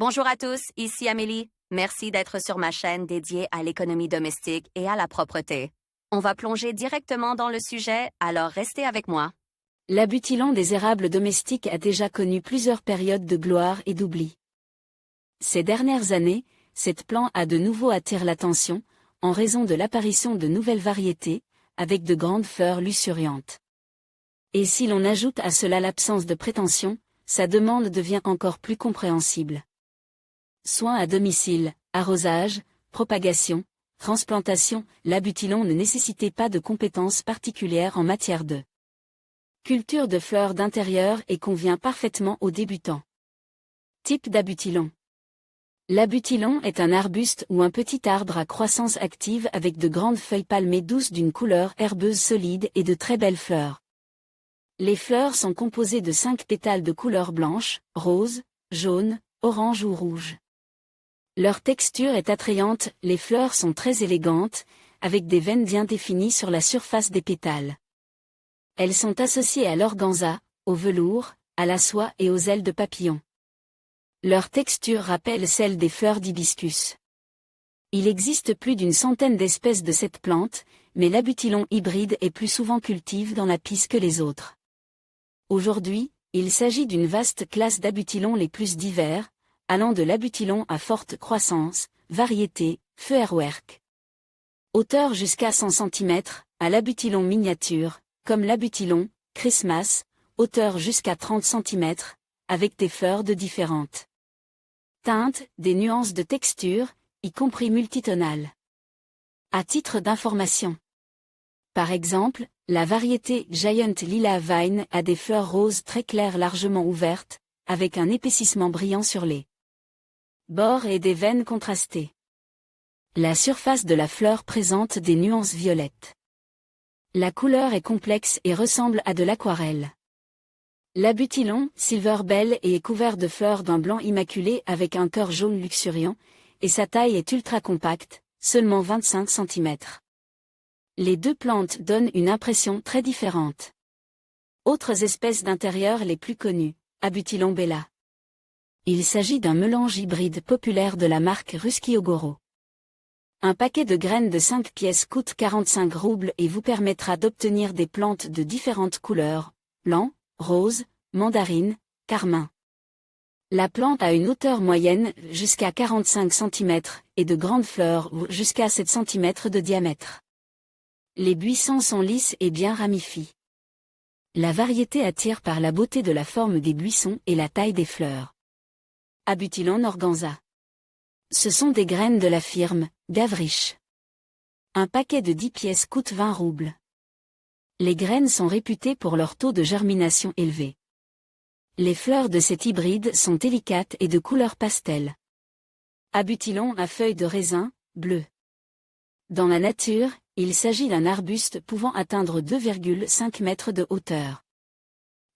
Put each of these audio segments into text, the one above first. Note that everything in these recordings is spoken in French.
Bonjour à tous, ici Amélie. Merci d'être sur ma chaîne dédiée à l'économie domestique et à la propreté. On va plonger directement dans le sujet, alors restez avec moi. L'abutilon des érables domestiques a déjà connu plusieurs périodes de gloire et d'oubli. Ces dernières années, cette plante a de nouveau attiré l'attention, en raison de l'apparition de nouvelles variétés, avec de grandes fleurs luxuriantes. Et si l'on ajoute à cela l'absence de prétention, sa demande devient encore plus compréhensible. Soins à domicile, arrosage, propagation, transplantation, l'abutilon ne nécessitait pas de compétences particulières en matière de culture de fleurs d'intérieur et convient parfaitement aux débutants. Type d'abutilon. L'abutilon est un arbuste ou un petit arbre à croissance active avec de grandes feuilles palmées douces d'une couleur herbeuse solide et de très belles fleurs. Les fleurs sont composées de 5 pétales de couleur blanche, rose, jaune, orange ou rouge. Leur texture est attrayante, les fleurs sont très élégantes, avec des veines bien définies sur la surface des pétales. Elles sont associées à l'organza, au velours, à la soie et aux ailes de papillon. Leur texture rappelle celle des fleurs d'hibiscus. Il existe plus d'une centaine d'espèces de cette plante, mais l'abutilon hybride est plus souvent cultivé dans la pisse que les autres. Aujourd'hui, il s'agit d'une vaste classe d'abutilons les plus divers, allant de l'abutilon à forte croissance, variété, feuerwerk. Hauteur jusqu'à 100 cm, à l'abutilon miniature, comme l'abutilon, Christmas, hauteur jusqu'à 30 cm, avec des fleurs de différentes teintes, des nuances de texture, y compris multitonales. À titre d'information. Par exemple, la variété Giant Lila Vine a des fleurs roses très claires largement ouvertes, avec un épaississement brillant sur les bords et des veines contrastées. La surface de la fleur présente des nuances violettes. La couleur est complexe et ressemble à de l'aquarelle. L'abutilon, Silver Bell, est couvert de fleurs d'un blanc immaculé avec un cœur jaune luxuriant, et sa taille est ultra compacte, seulement 25 cm. Les deux plantes donnent une impression très différente. Autres espèces d'intérieur les plus connues, Abutilon Bella. Il s'agit d'un mélange hybride populaire de la marque Ruski-Ogoro. Un paquet de graines de 5 pièces coûte 45 roubles et vous permettra d'obtenir des plantes de différentes couleurs, blanc, rose, mandarine, carmin. La plante a une hauteur moyenne jusqu'à 45 cm et de grandes fleurs jusqu'à 7 cm de diamètre. Les buissons sont lisses et bien ramifiés. La variété attire par la beauté de la forme des buissons et la taille des fleurs. Abutilon organza. Ce sont des graines de la firme Gavriche. Un paquet de 10 pièces coûte 20 roubles. Les graines sont réputées pour leur taux de germination élevé. Les fleurs de cet hybride sont délicates et de couleur pastel. Abutilon à feuilles de raisin, bleu. Dans la nature, il s'agit d'un arbuste pouvant atteindre 2,5 mètres de hauteur.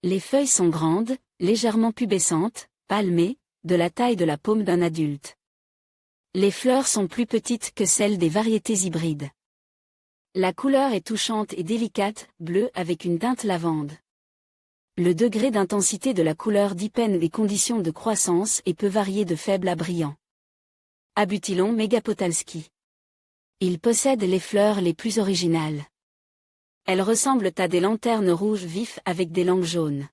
Les feuilles sont grandes, légèrement pubescentes, palmées, de la taille de la paume d'un adulte. Les fleurs sont plus petites que celles des variétés hybrides. La couleur est touchante et délicate, bleue avec une teinte lavande. Le degré d'intensité de la couleur dépend des conditions de croissance et peut varier de faible à brillant. Abutilon Megapotalski. Il possède les fleurs les plus originales. Elles ressemblent à des lanternes rouges vifs avec des langues jaunes.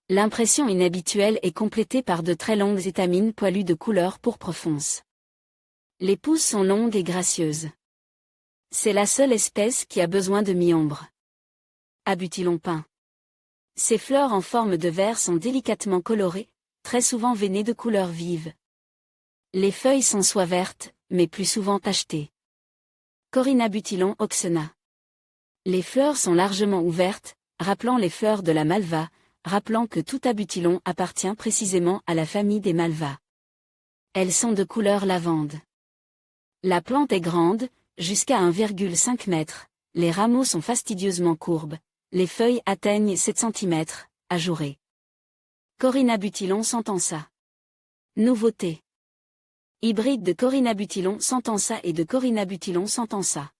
L'impression inhabituelle est complétée par de très longues étamines poilues de couleur pourpre fonce. Les pousses sont longues et gracieuses. C'est la seule espèce qui a besoin de mi-ombre. Abutilon peint. Ces fleurs en forme de verre sont délicatement colorées, très souvent veinées de couleurs vives. Les feuilles sont soit vertes, mais plus souvent tachetées. Corynabutilon oxana. Les fleurs sont largement ouvertes, rappelant les fleurs de la malva, rappelant que tout abutilon appartient précisément à la famille des malvas. Elles sont de couleur lavande. La plante est grande, jusqu'à 1,5 m, les rameaux sont fastidieusement courbes, les feuilles atteignent 7 cm, ajourées. Corynabutilon centensa. Nouveauté. Hybride de Corynabutilon centensa et de Corynabutilon centensa.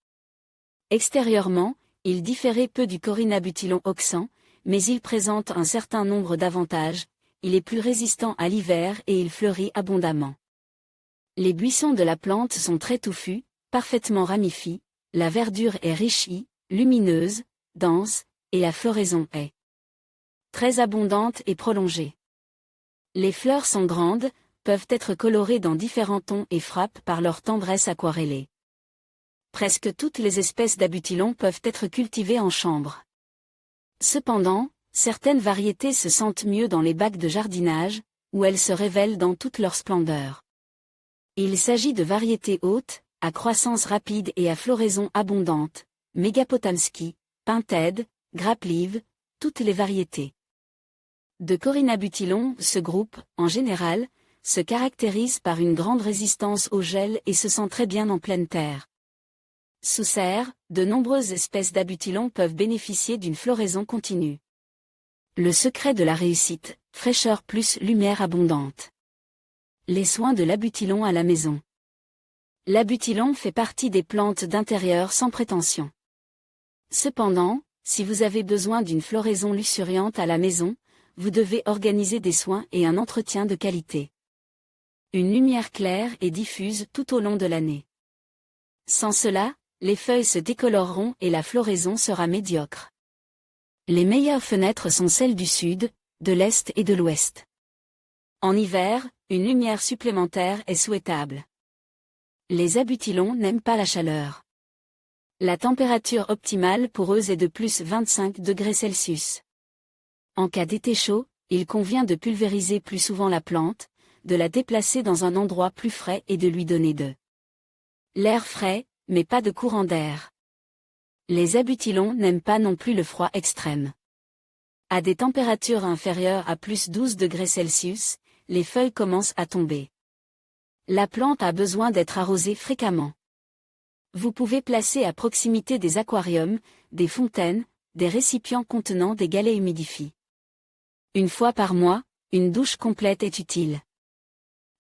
Extérieurement, il différait peu du Corynabutilon oxan, mais il présente un certain nombre d'avantages, il est plus résistant à l'hiver et il fleurit abondamment. Les buissons de la plante sont très touffus, parfaitement ramifiés, la verdure est riche, lumineuse, dense, et la floraison est très abondante et prolongée. Les fleurs sont grandes, peuvent être colorées dans différents tons et frappent par leur tendresse aquarellée. Presque toutes les espèces d'abutilon peuvent être cultivées en chambre. Cependant, certaines variétés se sentent mieux dans les bacs de jardinage, où elles se révèlent dans toute leur splendeur. Il s'agit de variétés hautes, à croissance rapide et à floraison abondante, Mégapotamski, Pintède, Grapplive, toutes les variétés de Corynabutilon. Ce groupe, en général, se caractérise par une grande résistance au gel et se sent très bien en pleine terre. Sous serre, de nombreuses espèces d'abutilon peuvent bénéficier d'une floraison continue. Le secret de la réussite, fraîcheur plus lumière abondante. Les soins de l'abutilon à la maison. L'abutilon fait partie des plantes d'intérieur sans prétention. Cependant, si vous avez besoin d'une floraison luxuriante à la maison, vous devez organiser des soins et un entretien de qualité. Une lumière claire et diffuse tout au long de l'année. Sans cela, les feuilles se décoloreront et la floraison sera médiocre. Les meilleures fenêtres sont celles du sud, de l'est et de l'ouest. En hiver, une lumière supplémentaire est souhaitable. Les abutilons n'aiment pas la chaleur. La température optimale pour eux est de plus 25 degrés Celsius. En cas d'été chaud, il convient de pulvériser plus souvent la plante, de la déplacer dans un endroit plus frais et de lui donner de l'air frais, mais pas de courant d'air. Les abutilons n'aiment pas non plus le froid extrême. À des températures inférieures à plus 12 degrés Celsius, les feuilles commencent à tomber. La plante a besoin d'être arrosée fréquemment. Vous pouvez placer à proximité des aquariums, des fontaines, des récipients contenant des galets humidifiés. Une fois par mois, une douche complète est utile.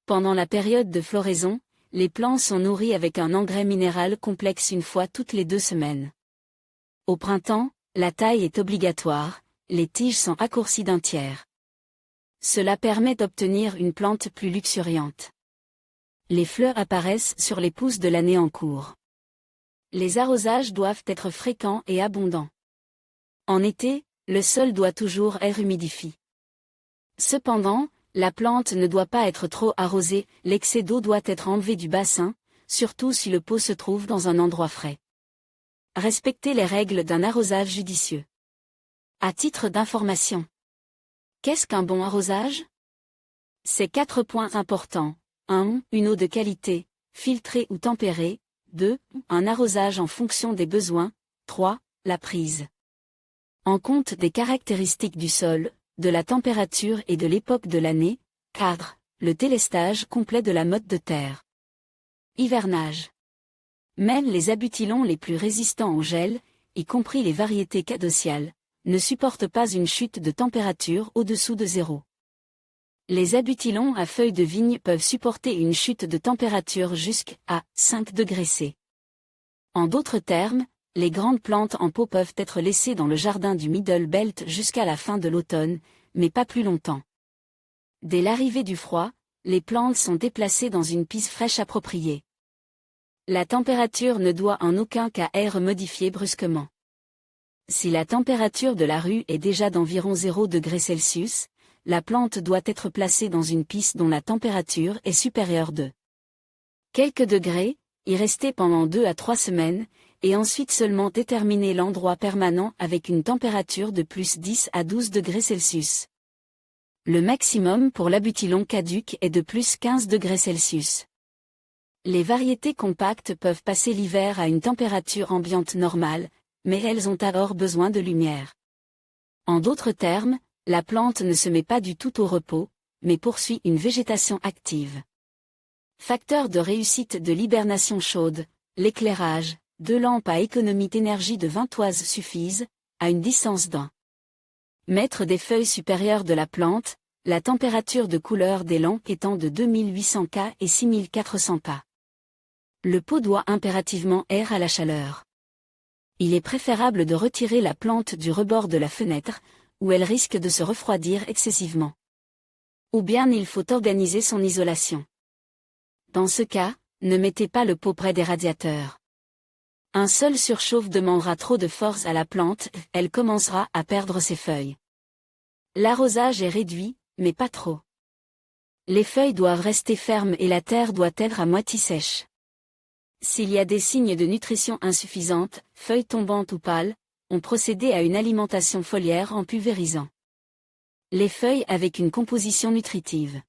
Pendant la période de floraison, les plants sont nourris avec un engrais minéral complexe une fois toutes les 2 semaines. Au printemps, la taille est obligatoire, les tiges sont raccourcies d'un tiers. Cela permet d'obtenir une plante plus luxuriante. Les fleurs apparaissent sur les pousses de l'année en cours. Les arrosages doivent être fréquents et abondants. En été, le sol doit toujours être humidifié. Cependant, la plante ne doit pas être trop arrosée, l'excès d'eau doit être enlevé du bassin, surtout si le pot se trouve dans un endroit frais. Respectez les règles d'un arrosage judicieux. À titre d'information. Qu'est-ce qu'un bon arrosage? Ces 4 points importants. 1. Une eau de qualité, filtrée ou tempérée. 2. Un arrosage en fonction des besoins. 3. La prise en compte des caractéristiques du sol, de la température et de l'époque de l'année. 4. Le délestage complet de la motte de terre. Hivernage. Même les abutilons les plus résistants au gel, y compris les variétés cadotiales, ne supportent pas une chute de température au-dessous de 0. Les abutilons à feuilles de vigne peuvent supporter une chute de température jusqu'à 5 degrés C. En d'autres termes, les grandes plantes en pot peuvent être laissées dans le jardin du Middle Belt jusqu'à la fin de l'automne, mais pas plus longtemps. Dès l'arrivée du froid, les plantes sont déplacées dans une pise fraîche appropriée. La température ne doit en aucun cas être modifiée brusquement. Si la température de la rue est déjà d'environ 0 degrés Celsius, la plante doit être placée dans une pisse dont la température est supérieure de quelques degrés, y rester pendant 2 à 3 semaines, et ensuite seulement déterminer l'endroit permanent avec une température de plus 10 à 12 degrés Celsius. Le maximum pour l'abutilon caduc est de plus 15 degrés Celsius. Les variétés compactes peuvent passer l'hiver à une température ambiante normale, mais elles ont alors besoin de lumière. En d'autres termes, la plante ne se met pas du tout au repos, mais poursuit une végétation active. Facteur de réussite de l'hibernation chaude, l'éclairage, 2 lampes à économie d'énergie de 20 toises suffisent, à une distance d'1 mètre des feuilles supérieures de la plante, la température de couleur des lampes étant de 2800 K et 6400 K. Le pot doit impérativement être à la chaleur. Il est préférable de retirer la plante du rebord de la fenêtre, où elle risque de se refroidir excessivement. Ou bien il faut organiser son isolation. Dans ce cas, ne mettez pas le pot près des radiateurs. Un seul surchauffe demandera trop de force à la plante, elle commencera à perdre ses feuilles. L'arrosage est réduit, mais pas trop. Les feuilles doivent rester fermes et la terre doit être à moitié sèche. S'il y a des signes de nutrition insuffisante, feuilles tombantes ou pâles, on procédait à une alimentation foliaire en pulvérisant les feuilles avec une composition nutritive.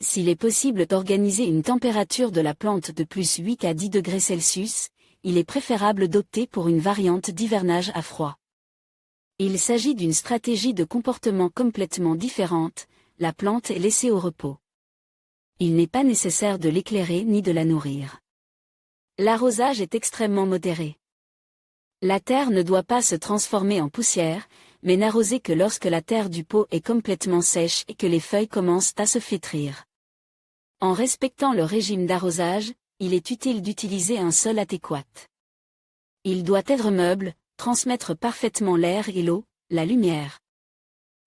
S'il est possible d'organiser une température de la plante de plus 8 à 10 degrés Celsius, il est préférable d'opter pour une variante d'hivernage à froid. Il s'agit d'une stratégie de comportement complètement différente, la plante est laissée au repos. Il n'est pas nécessaire de l'éclairer ni de la nourrir. L'arrosage est extrêmement modéré. La terre ne doit pas se transformer en poussière, mais n'arroser que lorsque la terre du pot est complètement sèche et que les feuilles commencent à se flétrir. En respectant le régime d'arrosage, il est utile d'utiliser un sol adéquat. Il doit être meuble, transmettre parfaitement l'air et l'eau, la lumière.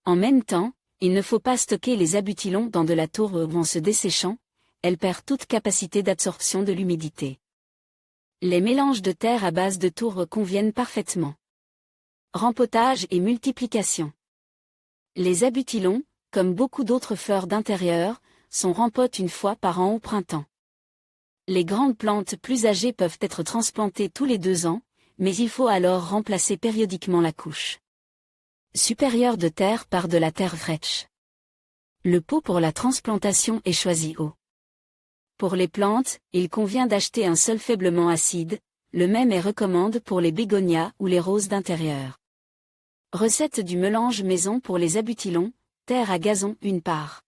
En même temps, il ne faut pas stocker les abutilons dans de la tourbe en se desséchant, elle perd toute capacité d'absorption de l'humidité. Les mélanges de terre à base de tourbe conviennent parfaitement. Rempotage et multiplication. Les abutilons, comme beaucoup d'autres fleurs d'intérieur, sont rempotés une fois par an au printemps. Les grandes plantes plus âgées peuvent être transplantées tous les 2 ans, mais il faut alors remplacer périodiquement la couche supérieure de terre par de la terre fraîche. Le pot pour la transplantation est choisi haut. Pour les plantes, il convient d'acheter un sol faiblement acide, le même est recommandé pour les bégonias ou les roses d'intérieur. Recette du mélange maison pour les abutilons, terre à gazon 1 part.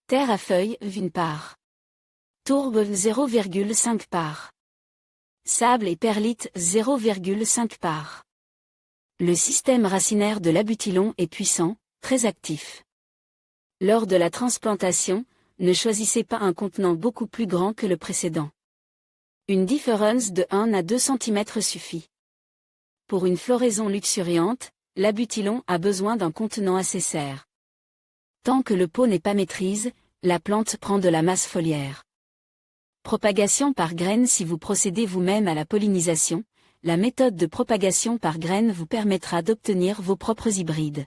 Terre à feuilles 1 part. Tourbe 0,5 part. Sable et perlite 0,5 part. Le système racinaire de l'abutilon est puissant, très actif. Lors de la transplantation, ne choisissez pas un contenant beaucoup plus grand que le précédent. Une différence de 1 à 2 cm suffit. Pour une floraison luxuriante, l'abutilon a besoin d'un contenant assez serré. Tant que le pot n'est pas maîtrise, la plante prend de la masse foliaire. Propagation par graines. Si vous procédez vous-même à la pollinisation, la méthode de propagation par graines vous permettra d'obtenir vos propres hybrides.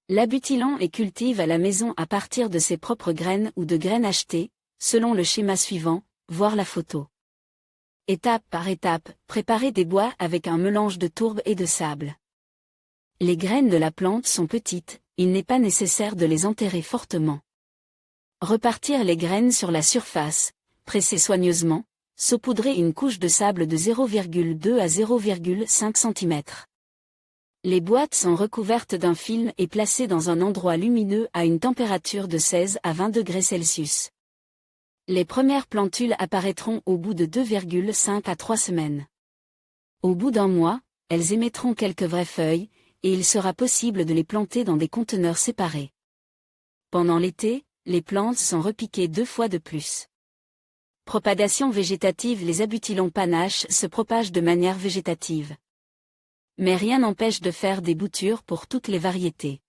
L'abutilon est cultivé à la maison à partir de ses propres graines ou de graines achetées, selon le schéma suivant, voir la photo. Étape par étape, préparez des bois avec un mélange de tourbe et de sable. Les graines de la plante sont petites, il n'est pas nécessaire de les enterrer fortement. Repartir les graines sur la surface, presser soigneusement, saupoudrer une couche de sable de 0,2 à 0,5 cm. Les boîtes sont recouvertes d'un film et placées dans un endroit lumineux à une température de 16 à 20 degrés Celsius. Les premières plantules apparaîtront au bout de 2,5 à 3 semaines. Au bout d'1 mois, elles émettront quelques vraies feuilles, et il sera possible de les planter dans des conteneurs séparés. Pendant l'été, les plantes sont repiquées 2 fois de plus. Propagation végétative. Les abutilons panaches se propagent de manière végétative. Mais rien n'empêche de faire des boutures pour toutes les variétés.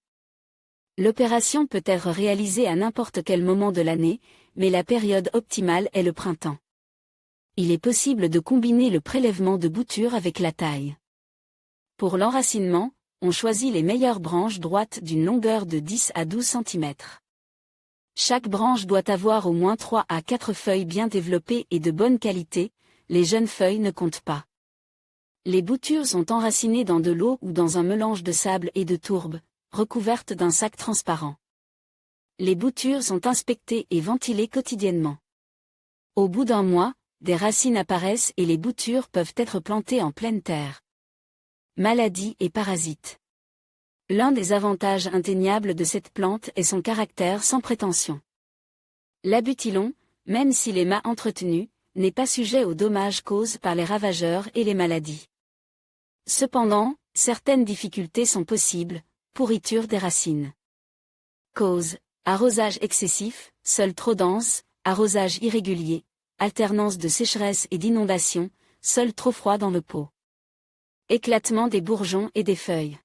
L'opération peut être réalisée à n'importe quel moment de l'année, mais la période optimale est le printemps. Il est possible de combiner le prélèvement de boutures avec la taille. Pour l'enracinement, on choisit les meilleures branches droites d'une longueur de 10 à 12 cm. Chaque branche doit avoir au moins 3 à 4 feuilles bien développées et de bonne qualité, les jeunes feuilles ne comptent pas. Les boutures sont enracinées dans de l'eau ou dans un mélange de sable et de tourbe, recouvertes d'un sac transparent. Les boutures sont inspectées et ventilées quotidiennement. Au bout d'1 mois, des racines apparaissent et les boutures peuvent être plantées en pleine terre. Maladies et parasites. L'un des avantages indéniables de cette plante est son caractère sans prétention. L'abutilon, même s'il est mal entretenu, n'est pas sujet aux dommages causés par les ravageurs et les maladies. Cependant, certaines difficultés sont possibles, pourriture des racines. Cause, arrosage excessif, sol trop dense, arrosage irrégulier, alternance de sécheresse et d'inondation, sol trop froid dans le pot. Éclatement des bourgeons et des feuilles.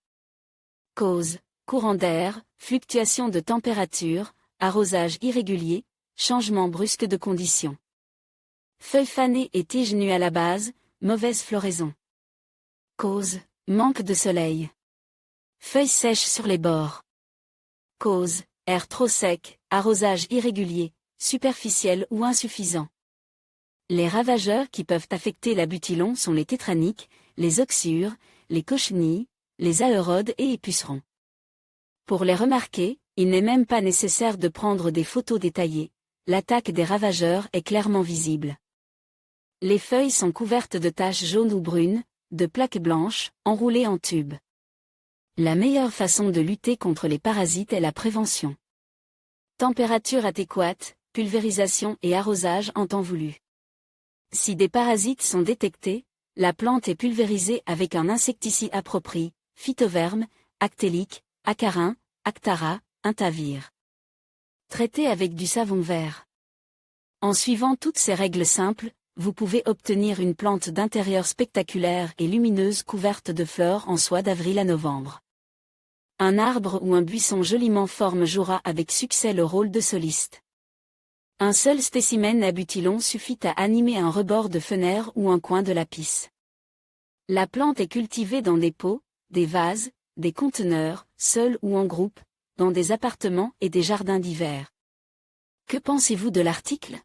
Cause, courant d'air, fluctuations de température, arrosage irrégulier, changement brusque de conditions. Feuilles fanées et tiges nues à la base, mauvaise floraison. Cause, manque de soleil. Feuilles sèches sur les bords. Cause, air trop sec, arrosage irrégulier, superficiel ou insuffisant. Les ravageurs qui peuvent affecter la butylon sont les tétraniques, les oxyures, les cochenilles, les aérodes et les pucerons. Pour les remarquer, il n'est même pas nécessaire de prendre des photos détaillées, l'attaque des ravageurs est clairement visible. Les feuilles sont couvertes de taches jaunes ou brunes, de plaques blanches, enroulées en tubes. La meilleure façon de lutter contre les parasites est la prévention. Température adéquate, pulvérisation et arrosage en temps voulu. Si des parasites sont détectés, la plante est pulvérisée avec un insecticide approprié, Phytoverm, Actélique, Acarin, Actara, Intavir. Traité avec du savon vert. En suivant toutes ces règles simples, vous pouvez obtenir une plante d'intérieur spectaculaire et lumineuse couverte de fleurs en soie d'avril à novembre. Un arbre ou un buisson joliment forme jouera avec succès le rôle de soliste. Un seul spécimen à butylon suffit à animer un rebord de fenêtre ou un coin de la pisse. La plante est cultivée dans des pots, des vases, des conteneurs, seul ou en groupe, dans des appartements et des jardins d'hiver. Que pensez-vous de l'article ?